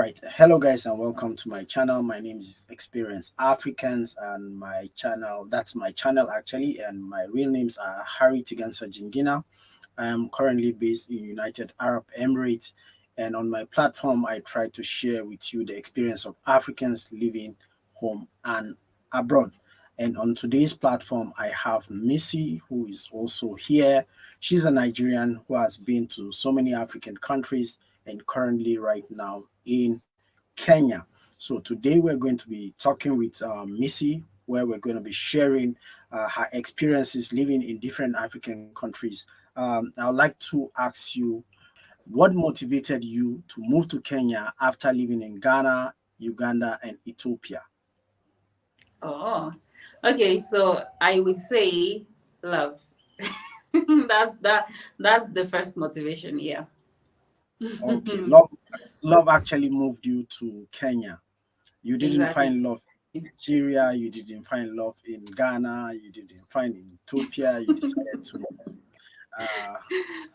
right. Hello, guys, and welcome to my channel. My name is Experience Africans, and that's my channel actually, and my real names are Harry Tigansa Jingina. I am currently based in United Arab Emirates, and on my platform, I try to share with you the experience of Africans living home and abroad. And on today's platform, I have Missy, who is also here. She's a Nigerian who has been to so many African countries and currently right now in Kenya. So today we're going to be talking with Missy, where we're going to be sharing her experiences living in different African countries. I would like to ask you, what motivated you to move to Kenya after living in Ghana, Uganda, and Ethiopia? Oh, okay. So I would say love. that's the first motivation. Yeah. Okay, love actually moved you to Kenya. You didn't Exactly. find love in Nigeria, you didn't find love in Ghana, you didn't find in Ethiopia, you decided to uh,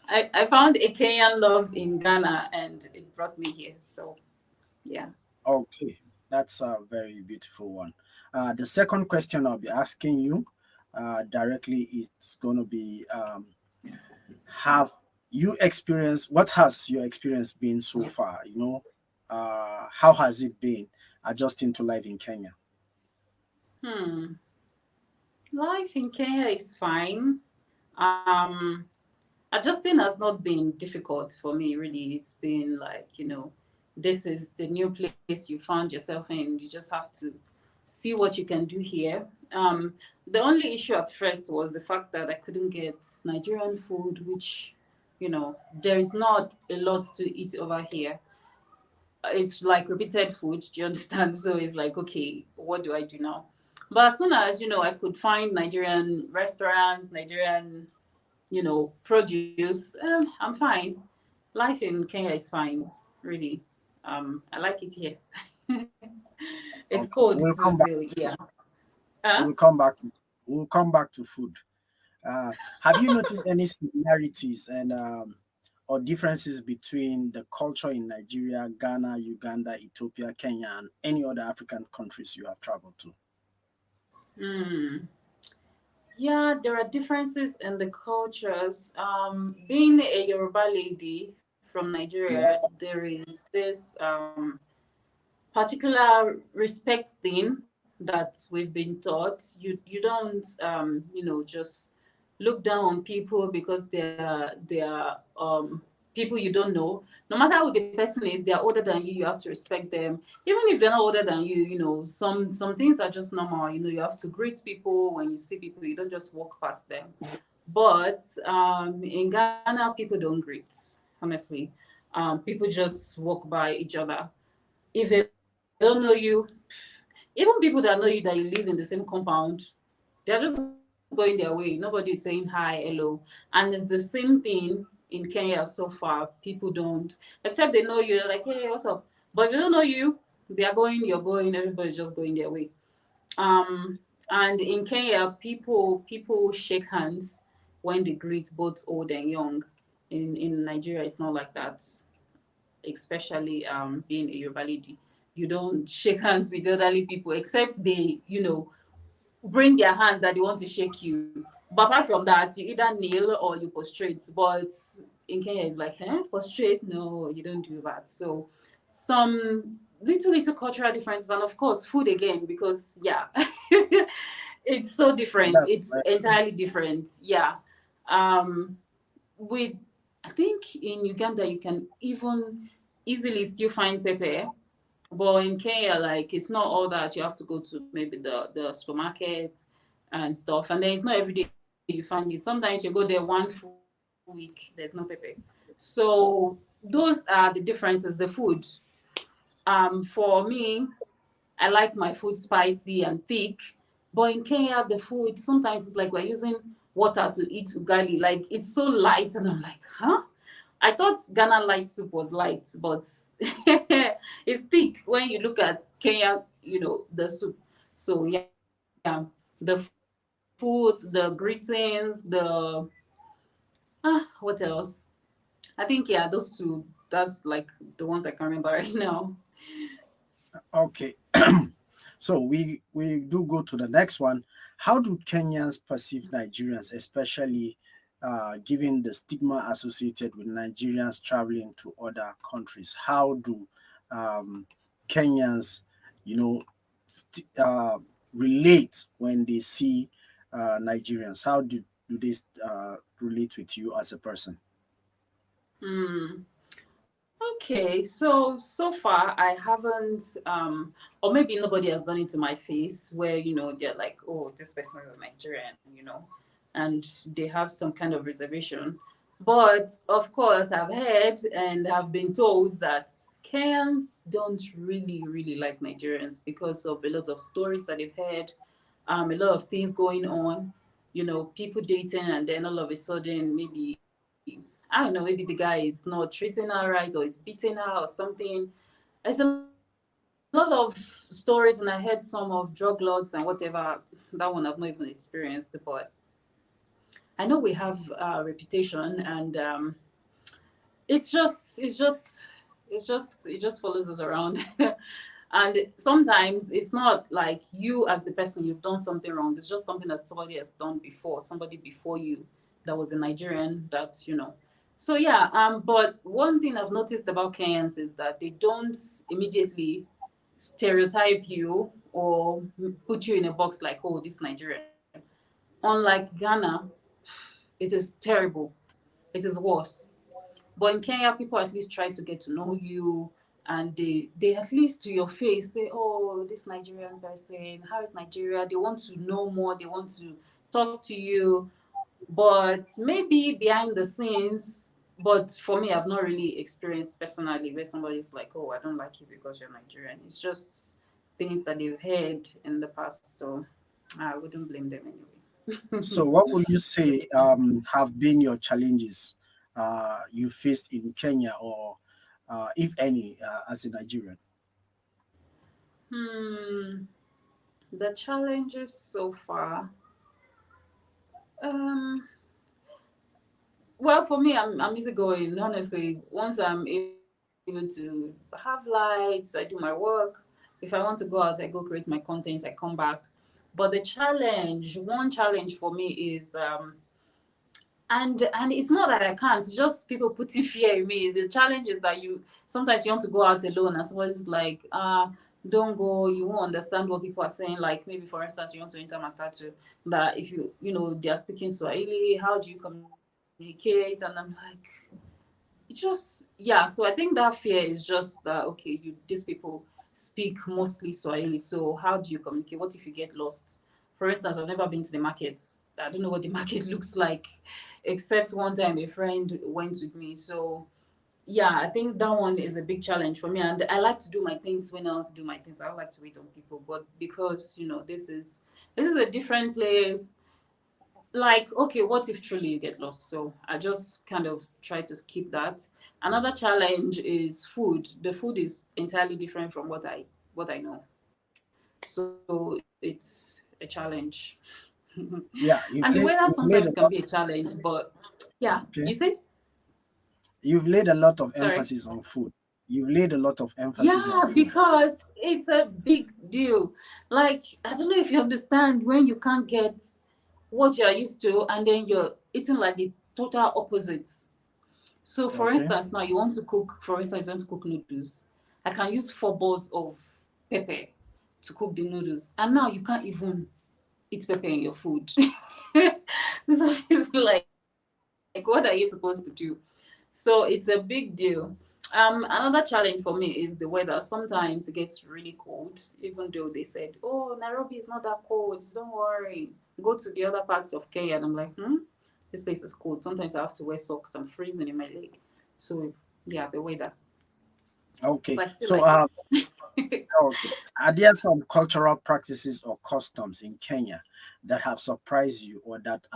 I found a Kenyan love in Ghana and it brought me here. So yeah. okay, that's a very beautiful one. The second question I'll be asking you directly is going to be have you experienced, what has your experience been so far? How has it been adjusting to life in Kenya? Hmm. Life in Kenya is fine. Um, Adjusting has not been difficult for me. Really, it's been like this is the new place you found yourself in. You just have to see what you can do here. The only issue at first was the fact that I couldn't get Nigerian food, which there is not a lot to eat over here. It's like repeated food. Do you understand? So it's like, okay, what do I do now? But as soon as I could find Nigerian restaurants, Nigerian produce, I'm fine. Life in Kenya is fine, really. I like it here. It's Okay, cold too, so yeah. Huh? we'll come back to we'll come back to food. Have you noticed any similarities and or differences between the culture in Nigeria, Ghana, Uganda, Ethiopia, Kenya, and any other African countries you have traveled to? Hmm. Yeah, there are differences in the cultures. Being a Yoruba lady from Nigeria, Yeah. there is this particular respect thing that we've been taught. You don't just look down on people because they're people you don't know. No matter who the person is, they're older than you. You have to respect them, even if they're not older than you. Some things are just normal. You have to greet people when you see people. You don't just walk past them. But in Ghana, people don't greet. Honestly, people just walk by each other. If they don't know you, even people that know you that you live in the same compound, they're just going their way. Nobody is saying hi, hello. And it's the same thing in Kenya so far. People don't, except they know you, they're like, hey, what's up? But if they don't know you, they are going, you're going, everybody's just going their way. Um, and in Kenya, people shake hands when they greet both old and young. In Nigeria, it's not like that, especially being a Yoruba lady. You don't shake hands with elderly people except they, bring their hand that they want to shake you. But apart from that, you either kneel or you prostrate. But in Kenya, it's like, prostrate? No, you don't do that. So some little cultural differences, and of course, food again, because yeah, it's so different. That's It's entirely different. Yeah. Um, with I think in Uganda you can even easily still find pepper, but in Kenya, like it's not all that. You have to go to maybe the supermarket and stuff, and then it's not every day you find it. Sometimes you go there one full week, there's no pepper. So those are the differences. The food. For me, I like my food spicy and thick. But in Kenya, the food sometimes it's like we're using water to eat ugali. Like it's so light, and I'm like, huh? I thought Ghana light soup was light, but it's thick when you look at Kenya, the soup. So yeah, the food, the greetings, what else? I think yeah, those two. That's like the ones I can remember right now. Okay. So we do go to the next one. How do Kenyans perceive Nigerians, especially given the stigma associated with Nigerians traveling to other countries? How do um, Kenyans, you know, relate when they see Nigerians? How do they relate with you as a person? Hmm. Okay, so far I haven't or maybe nobody has done it to my face where they're like, oh, this person is Nigerian, and they have some kind of reservation. But of course, I've heard and have been told that Kenyans don't really like Nigerians because of a lot of stories that they've heard, a lot of things going on, people dating, and then all of a sudden, maybe I don't know, maybe the guy is not treating her right or is beating her or something. There's a lot of stories, and I heard some of drug lords and whatever. That one I've not even experienced, but I know we have a reputation, and it just follows us around. And sometimes it's not like you as the person you've done something wrong. It's just something that somebody has done before, somebody before you that was a Nigerian that. So yeah, but one thing I've noticed about Kenyans is that they don't immediately stereotype you or put you in a box like, oh, this Nigerian. Unlike Ghana, it is terrible. It is worse. But in Kenya, people at least try to get to know you, and they at least to your face say, "Oh, this Nigerian person, how is Nigeria?" They want to know more. They want to talk to you, but maybe behind the scenes. But for me, I've not really experienced personally where somebody's like, "Oh, I don't like you because you're Nigerian." It's just things that they've heard in the past, so I wouldn't blame them anyway. So, what would you say have been your challenges you faced in Kenya, or if any, as a Nigerian? Hmm. The challenges so far. Um, well, for me, I'm easygoing. Honestly, once I'm able to have lights, I do my work. If I want to go out, I go create my content. I come back. But the challenge, one challenge for me is and it's not that I can't. It's just people putting fear in me. The challenge is that you sometimes you want to go out alone, and somebody's like, don't go. You won't understand what people are saying. Like maybe for instance, you want to enter Matatu, that if they are speaking Swahili, how do you communicate? And I'm like, it just yeah. So I think that fear is just that okay. These people speak mostly Swahili, so how do you communicate? What if you get lost? For instance, I've never been to the markets. I don't know what the market looks like, except one time a friend went with me. So yeah, I think that one is a big challenge for me. And I like to do my things when I want to do my things. I don't like to wait on people, but because this is a different place, like okay, what if truly you get lost? So I just kind of try to skip that. Another challenge is food. The food is entirely different from what I know, so it's a challenge. And the weather Yeah, sometimes can be you've a laid a lot. challenge, but yeah, you say. Okay, you've laid a lot of Sorry. emphasis on food. You've laid a lot of emphasis on Yeah, food. because it's a big deal. Like I don't know if you understand when you can't get what you're used to and then you're eating like the total opposites. So, for Okay, instance, now you want to cook, for instance, you want to cook noodles. I can use 4 balls of pepper to cook the noodles, and now you can't even eat pepper in your food. So it's like, what are you supposed to do? So it's a big deal. Another challenge for me is the weather. Sometimes it gets really cold, even though they said, "Oh, Nairobi is not that cold. Don't worry. Go to the other parts of Kenya," and I'm like, this place is cold. Sometimes I have to wear socks. I'm freezing in my leg. So yeah, the weather. okay. But I still So, like it. okay, are there some cultural practices or customs in Kenya that have surprised you, or that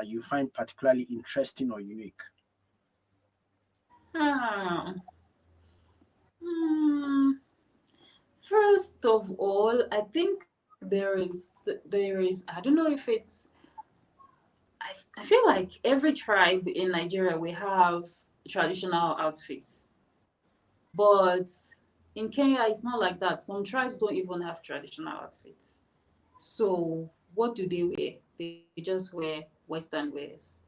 you find particularly interesting or unique? Ah, hmm. First of all, I think there is. I don't know if it's. I feel like every tribe in Nigeria we have traditional outfits, but In Kenya, it's not like that. Some tribes don't even have traditional outfits. So what do they wear? They just wear Western wears.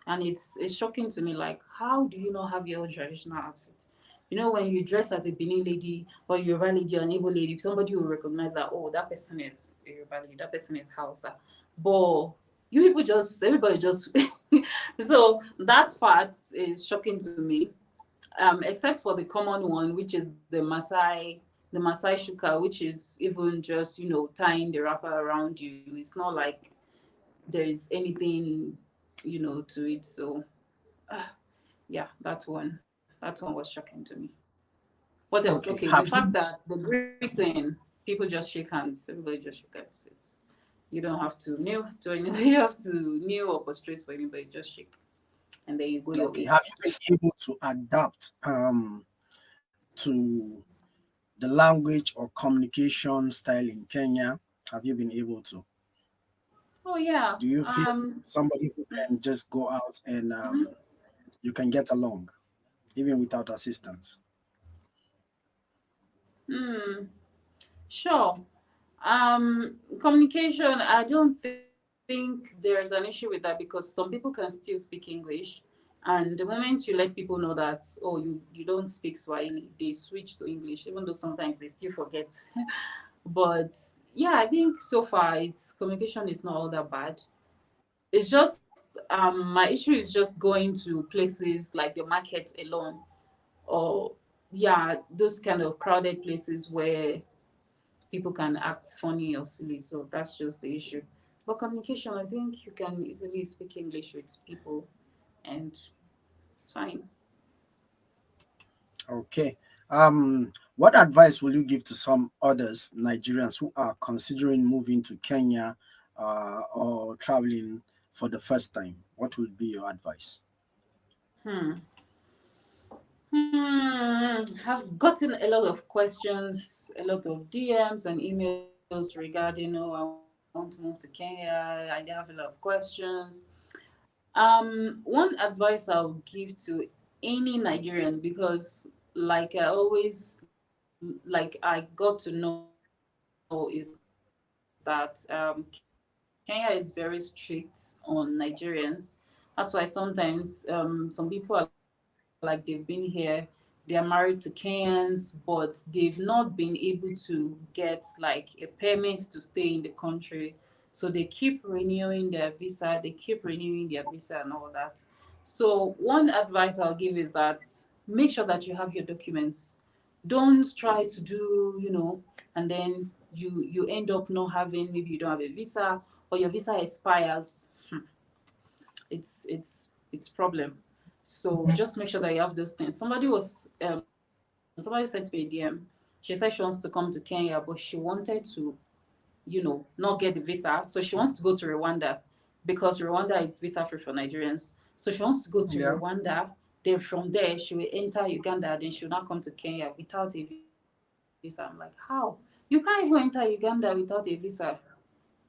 And it's shocking to me, like, how do you not have your own traditional outfit? When you dress as a Benin lady or Yoruba lady or an Igbo lady, somebody will recognize that, oh, that person is a Yoruba lady, that person is Hausa. But you people just, everybody just, so that part is shocking to me. Except for the common one, which is the Masai shuka, which is even just, tying the wrapper around you. It's not like there is anything, to it. So, uh, yeah, that one was shocking to me. What else? Okay, Okay. the Have fact you that the greeting, people just shake hands. Everybody just shake hands. You don't have to kneel to anybody. You have to kneel or prostrate for anybody. Just shake, and then you go your okay? way. Have you been able to adapt to the language or communication style in Kenya? Have you been able to? Oh yeah. Do you feel somebody who can just go out and Mhm. you can get along even without assistance? Hmm. Sure. Communication, I don't think there's an issue with that because some people can still speak English. And the moment you let people know that, oh, you don't speak Swahili, they switch to English, even though sometimes they still forget. But yeah, I think so far it's communication is not all that bad. It's just my issue is just going to places like the markets alone, or yeah, those kind of crowded places where people can act funny or silly. So that's just the issue. But communication, I think you can easily speak English with people and it's fine. Okay. What advice will you give to some others, Nigerians, who are considering moving to Kenya or traveling for the first time? What will be your advice? Hmm. Have gotten a lot of questions, a lot of DMs and emails regarding, oh, I want to move to Kenya. I have a lot of questions. One advice I'll give to any Nigerian, because like I always like I got to know, is that Kenya is very strict on Nigerians. That's why sometimes some people are like they've been here, they are married to Kenyans, but they've not been able to get like a permit to stay in the country. So they keep renewing their visa, they keep renewing their visa and all that. So one advice I'll give is that make sure that you have your documents. Don't try to do, and then you end up not having, maybe you don't have a visa or your visa expires. It's problem. So just make sure that you have those things. Somebody sent me a DM. She said she wants to come to Kenya, but she wanted to, not get the visa. So she wants to go to Rwanda because Rwanda is visa free for Nigerians. So she wants to go to Yeah. Rwanda. Then from there she will enter Uganda. Then she will not come to Kenya without a visa. I'm like, how? You can't even enter Uganda without a visa.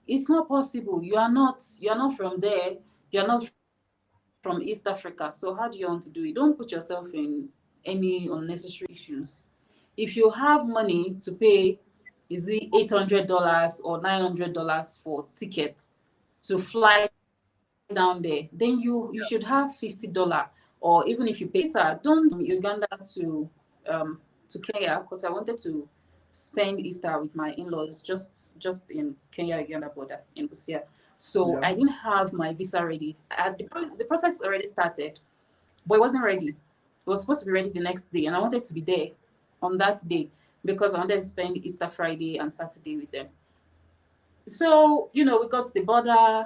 It's not possible. You are not from there. You are not from East Africa. So how do you want to do it? Don't put yourself in any unnecessary issues. If you have money to pay, is it $800 or $900 for tickets to fly down there, then you should have $50. Or even if you pay visa, don't I went from Uganda to Kenya because I wanted to spend Easter with my in-laws just in Kenya Uganda border in Busia. So I Yeah. didn't have my visa ready. The process already started, but it wasn't ready. It was supposed to be ready the next day, and I wanted to be there on that day because I wanted to spend Easter Friday and Saturday with them. So, we got to the border,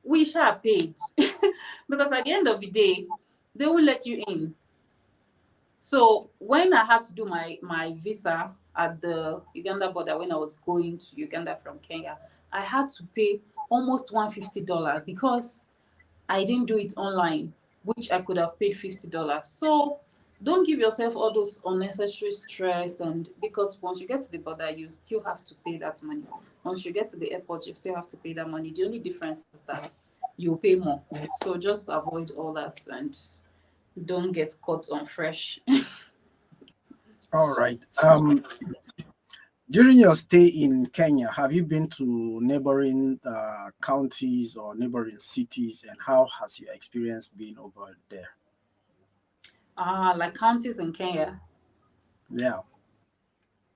we shall paid because at the end of the day, they will let you in. So when I had to do my visa at the Uganda border when I was going to Uganda from Kenya, I had to pay almost $150 because I didn't do it online, which I could have paid $50. So don't give yourself all those unnecessary stress, and because once you get to the border, you still have to pay that money. Once you get to the airport, you still have to pay that money. The only difference is that you pay more. So just avoid all that and don't get caught on fresh. All right. During your stay in Kenya, have you been to neighboring counties or neighboring cities, and how has your experience been over there? Like counties in Kenya. Yeah.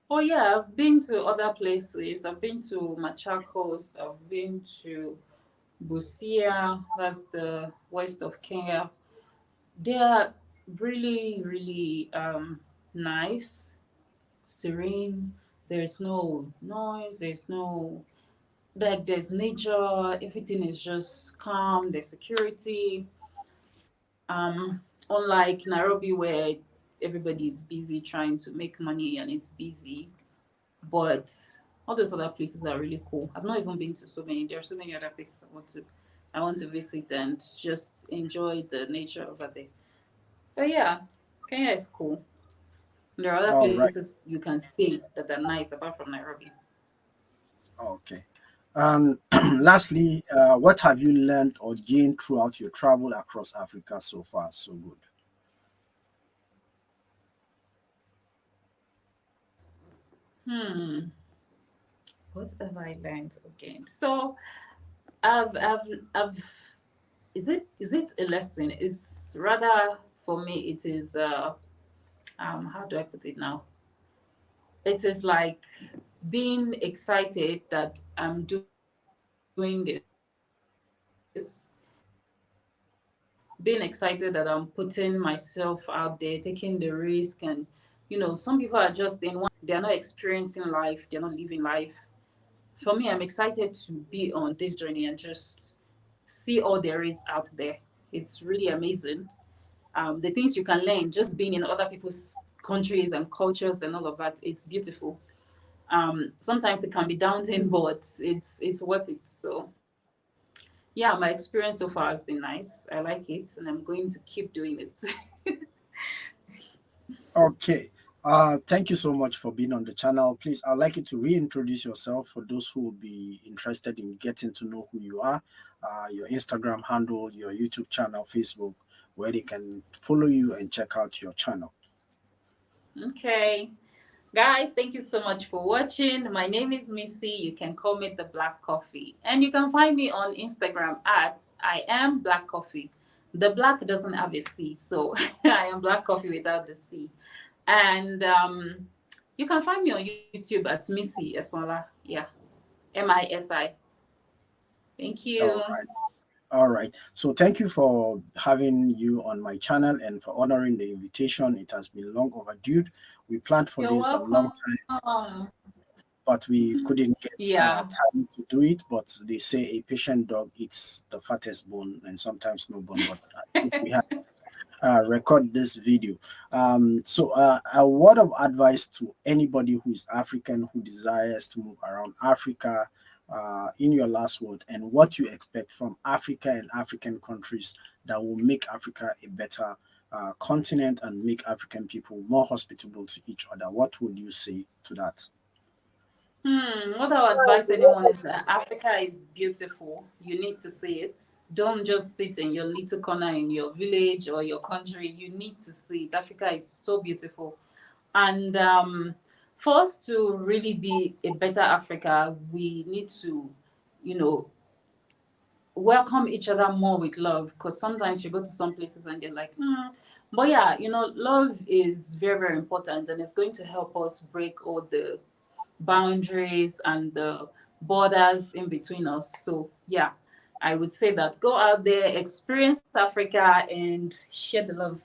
Oh yeah, I've been to other places. I've been to Machakos. I've been to Busia. That's the west of Kenya. They are really, really nice, serene. There's no noise. There's no like there's nature. Everything is just calm. There's security. Unlike Nairobi, where everybody is busy trying to make money and it's busy, but all those other places are really cool. I've not even been to so many. There are so many other places I want to visit and just enjoy the nature over there. But yeah, Kenya is cool. There are other All right. places you can stay that are nice apart from Nairobi. Okay. And lastly, what have you learned or gained throughout your travel across Africa so far? So good. Hmm. What have I learned again? So I've I've I've is it a lesson? It's rather for me it is how do I put it now? It is like being excited that I'm doing this, being excited that I'm putting myself out there, taking the risk, and some people are just in one place, they are not experiencing life, they're not living life. For me, I'm excited to be on this journey and just see all there is out there. It's really amazing. The things you can learn just being in other people's countries and cultures and all of that, it's beautiful. Sometimes it can be daunting, but it's worth it. So yeah, my experience so far has been nice. I like it, and I'm going to keep doing it. Okay. Thank you so much for being on the channel. Please, I'd like you to reintroduce yourself for those who will be interested in getting to know who you are, your Instagram handle, your YouTube channel, Facebook, where they can follow you and check out your channel. Okay. Guys, thank you so much for watching. My name is Missy. You can call me the Black Coffee. And you can find me on Instagram at I am Black Coffee. The black doesn't have a C, so I am Black Coffee without the C. And you can find me on YouTube at Missy Esola. Yeah, Misi. Thank All you. right. All right. So thank you for having you on my channel and for honoring the invitation. It has been long overdue. We planned for You're this a long time, welcome. but we couldn't get Yeah. time to do it. But they say a patient dog eats the fattest bone and sometimes no bone. But at least we have record this video. So a word of advice to anybody who is African who desires to move around Africa, in your last word, and what you expect from Africa and African countries that will make Africa a better continent and make African people more hospitable to each other. What would you say to that? What I would advise anyone is that Africa is beautiful. You need to see it. Don't just sit in your little corner in your village or your country. You need to see it. Africa is so beautiful. And for us to really be a better Africa, we need to, you know, welcome each other more with love. Because sometimes you go to some places and they're like, but yeah, love is very, very important and it's going to help us break all the boundaries and the borders in between us. So, yeah, I would say that go out there, experience Africa, and share the love.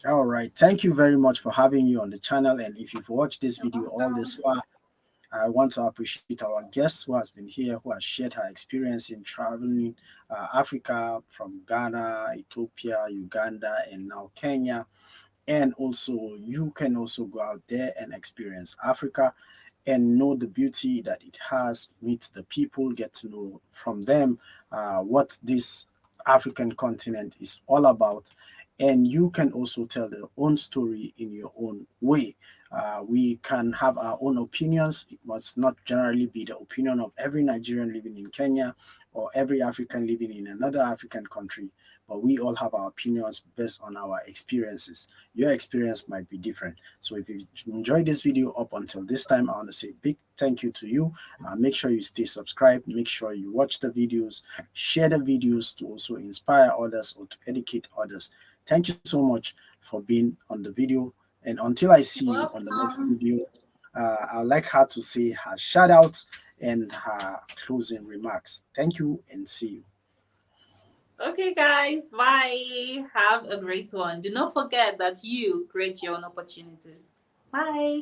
All right. Thank you very much for having you on the channel. And if you've watched this video all this far, I want to appreciate our guest who has been here, who has shared her experience in traveling Africa from Ghana, Ethiopia, Uganda, and now Kenya. And also, you can also go out there and experience Africa and know the beauty that it has, meet the people, get to know from them what this African continent is all about. And you can also tell their own story in your own way. We can have our own opinions. It must not generally be the opinion of every Nigerian living in Kenya or every African living in another African country, but we all have our opinions based on our experiences. Your experience might be different. So if you enjoyed this video up until this time, I want to say big thank you to you. Make sure you stay subscribed. Make sure you watch the videos, share the videos to also inspire others or to educate others. Thank you so much for being on the video. And until I see you on the next Welcome. video, I'd like her to say her shout outs and her closing remarks. Thank you and see you. Okay, guys, bye. Have a great one. Do not forget that you create your own opportunities. Bye.